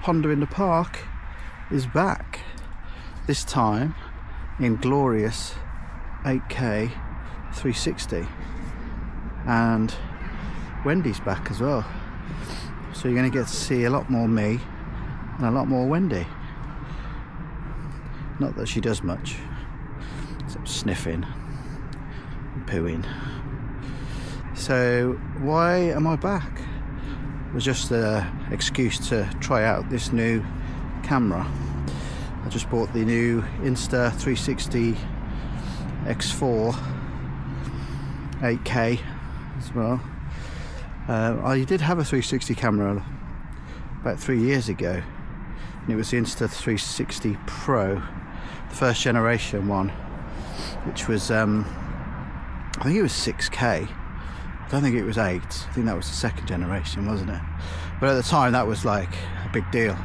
Ponder in the Park is back, this time in glorious 8K 360, and Wendy's back as well, so you're going to get to see a lot more me and a lot more Wendy. Not that she does much except sniffing and pooing. So why am I back? It was just an excuse to try out this new camera. I just bought the new Insta 360 X4 8K as well. I did have a 360 camera about 3 years ago, and it was the Insta 360 Pro, the first generation one, which was I think it was 6K. I don't think it was 8. I think that was the second generation, wasn't it? But at the time that was like a big deal.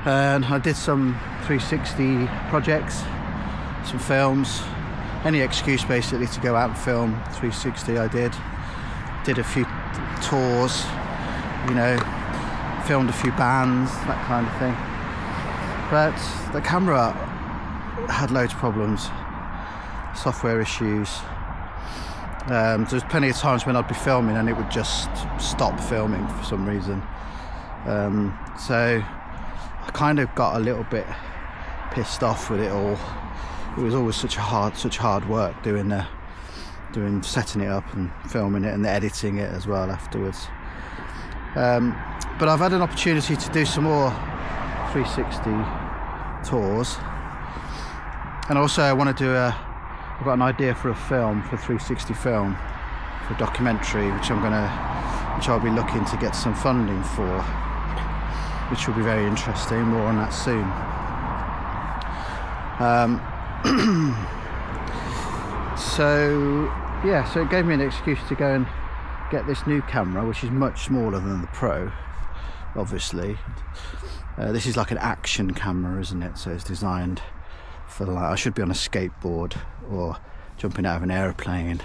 And I did some 360 projects, some films, any excuse basically to go out and film 360 I did a few tours, you know, filmed a few bands, that kind of thing. But the camera had loads of problems, software issues. There's plenty of times when I'd be filming and it would just stop filming for some reason. So I kind of got a little bit pissed off with it all. It was always such hard work doing setting it up and filming it and editing it as well afterwards. But I've had an opportunity to do some more 360 tours, and also I want to do I've got an idea for a film, for 360 film, for a documentary, which I'll be looking to get some funding for, which will be very interesting. More on that soon. So it gave me an excuse to go and get this new camera, which is much smaller than the Pro, obviously. This is like an action camera, isn't it? So it's designed for, like, I should be on a skateboard or jumping out of an aeroplane,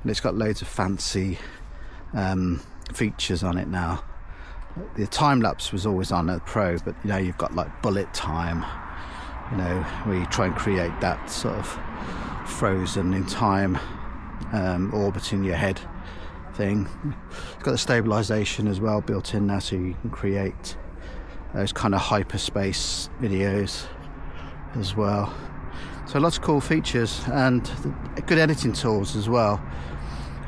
and it's got loads of fancy features on it now. The time lapse was always on at the Pro, but you know, you've got like bullet time, you know, where you try and create that sort of frozen in time orbit in your head thing. It's got the stabilization as well built in now, so you can create those kind of hyperspace videos as well. So lots of cool features and good editing tools as well.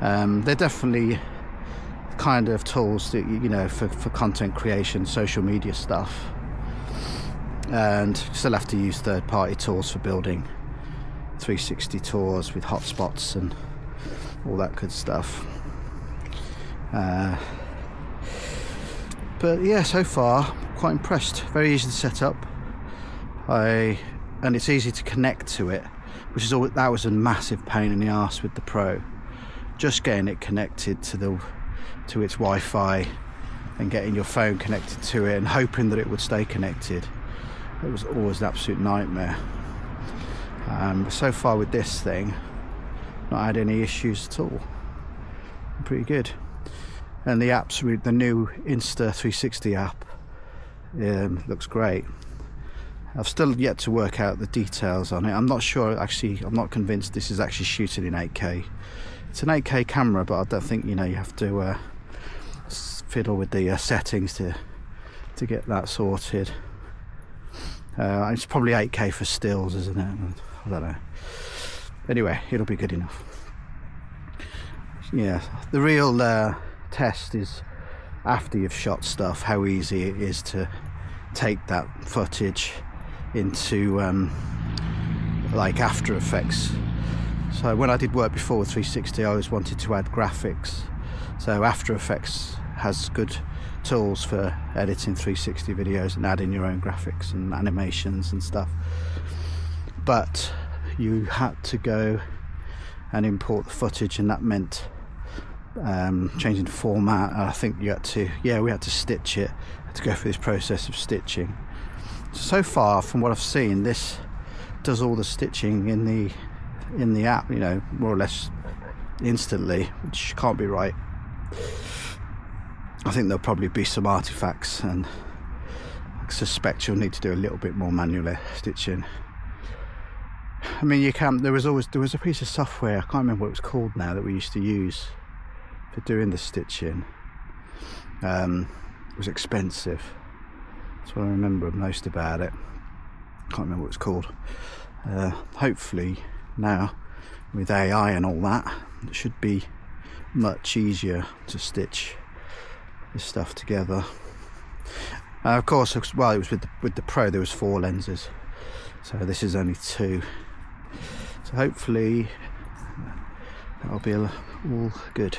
They're definitely kind of tools that, you know, for content creation, social media stuff, and you still have to use third-party tools for building 360 tours with hotspots and all that good stuff. But yeah, so far quite impressed. Very easy to set up, and it's easy to connect to it, which is all. That was a massive pain in the arse with the Pro, just getting it connected to its Wi-Fi and getting your phone connected to it and hoping that it would stay connected. It was always an absolute nightmare. But so far with this thing, not had any issues at all. Pretty good. And the new Insta 360 app looks great. I've still yet to work out the details on it. I'm not sure, actually. I'm not convinced this is actually shooting in 8K. It's an 8K camera, but I don't think, you know, you have to fiddle with the settings to get that sorted. It's probably 8K for stills, isn't it? I don't know. Anyway, it'll be good enough. Yeah, the real test is after you've shot stuff, how easy it is to take that footage into like After Effects. So when I did work before with 360, I always wanted to add graphics. So After Effects has good tools for editing 360 videos and adding your own graphics and animations and stuff. But you had to go and import the footage, and that meant changing the format. I think we had to stitch it. I had to go through this process of stitching. So far, from what I've seen, this does all the stitching in the app, you know, more or less instantly, which can't be right. I think there'll probably be some artifacts and suspect you'll need to do a little bit more manual stitching. I mean, you can. There was a piece of software, I can't remember what it was called now, that we used to use for doing the stitching. It was expensive. That's what I remember most about it. Can't remember what it's called. Hopefully now with AI and all that, it should be much easier to stitch this stuff together. Of course, well, it was with the Pro, there was 4 lenses, so this is only 2. So hopefully that'll be all good.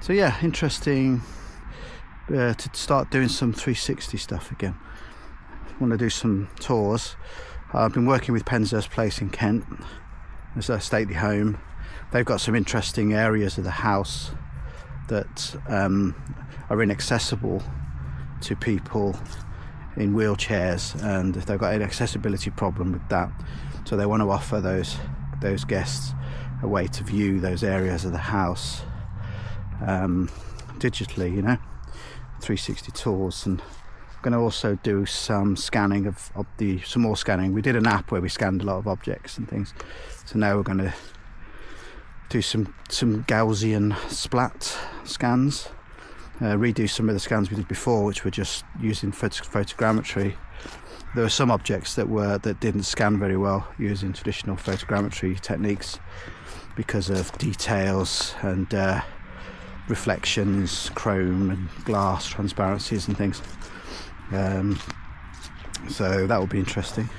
So yeah, interesting to start doing some 360 stuff again. I want to do some tours. I've been working with Penshurst Place in Kent. It's a stately home. They've got some interesting areas of the house that are inaccessible to people in wheelchairs, and they've got an accessibility problem with that. So they want to offer those guests a way to view those areas of the house digitally, 360 tours. And I'm going to also do some scanning some more scanning. We did an app where we scanned a lot of objects and things, so now we're going to do some Gaussian splat scans, redo some of the scans we did before, which were just using photogrammetry. There were some objects that didn't scan very well using traditional photogrammetry techniques because of details and reflections, chrome and glass transparencies and things. So that will be interesting.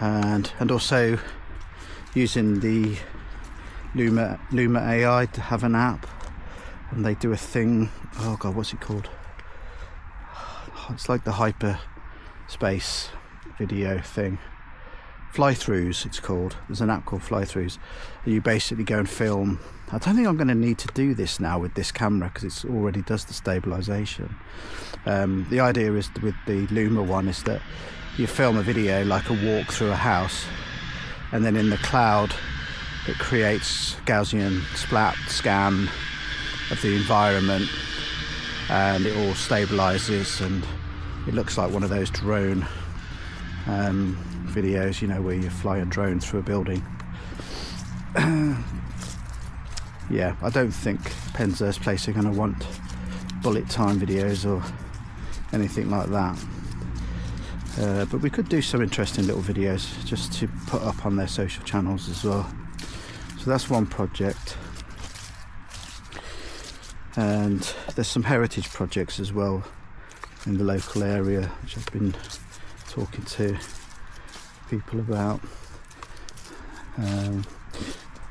And also using the Luma AI to have an app, and they do a thing, oh god, what's it called? It's like the hyperspace video thing. Fly-throughs, it's called. There's an app called Fly-throughs. You basically go and film. I don't think I'm going to need to do this now with this camera because it already does the stabilization. The idea is with the Luma one is that you film a video like a walk through a house, and then in the cloud it creates Gaussian splat scan of the environment, and it all stabilizes, and it looks like one of those drone videos, where you fly a drone through a building. Yeah, I don't think Penshurst Place are going to want bullet time videos or anything like that, but we could do some interesting little videos just to put up on their social channels as well. So that's one project. And there's some heritage projects as well in the local area, which I've been talking to people about.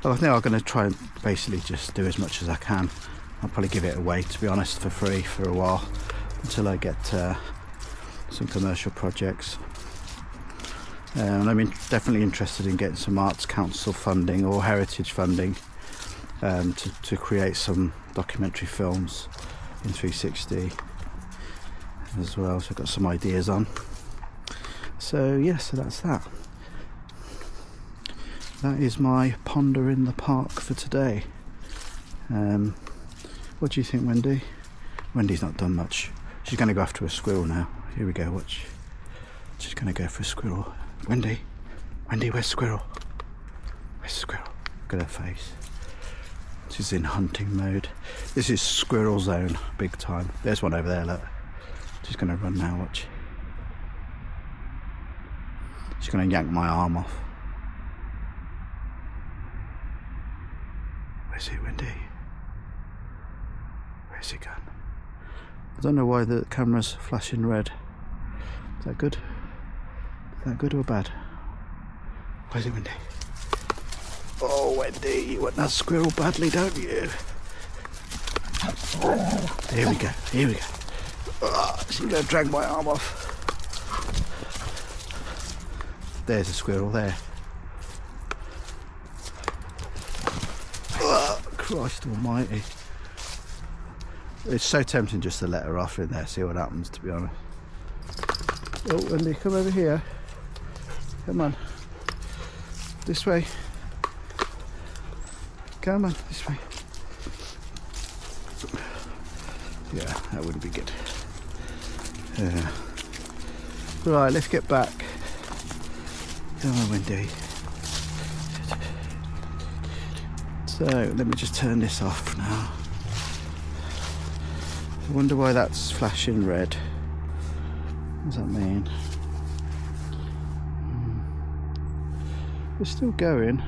Well, I think I'm going to try and basically just do as much as I can. I'll probably give it away, to be honest, for free for a while until I get some commercial projects. And I'm definitely interested in getting some Arts Council funding or heritage funding to create some documentary films in 360 as well. So I've got some ideas on. So yeah, so that's that. That is my ponder in the park for today. What do you think, Wendy? Wendy's not done much. She's going to go after a squirrel now. Here we go, watch. She's going to go for a squirrel. Wendy, where's squirrel? Where's squirrel? Look at her face. She's in hunting mode. This is squirrel zone, big time. There's one over there, look. She's going to run now, watch. She's going to yank my arm off. Where's he, Wendy? Where's he gone? I don't know why the camera's flashing red. Is that good? Is that good or bad? Where's it, Wendy? Oh, Wendy, you want that squirrel badly, don't you? Here we go, here we go. Oh, she's going to drag my arm off. There's a squirrel there. Oh, Christ almighty. It's so tempting just to let her off in there, see what happens, to be honest. Oh, Wendy, come over here. Come on. This way. Come on, this way. Yeah, that wouldn't be good. Yeah. Right, let's get back. Oh, windy. So let me just turn this off now. I wonder why that's flashing red. What does that mean? It's still going.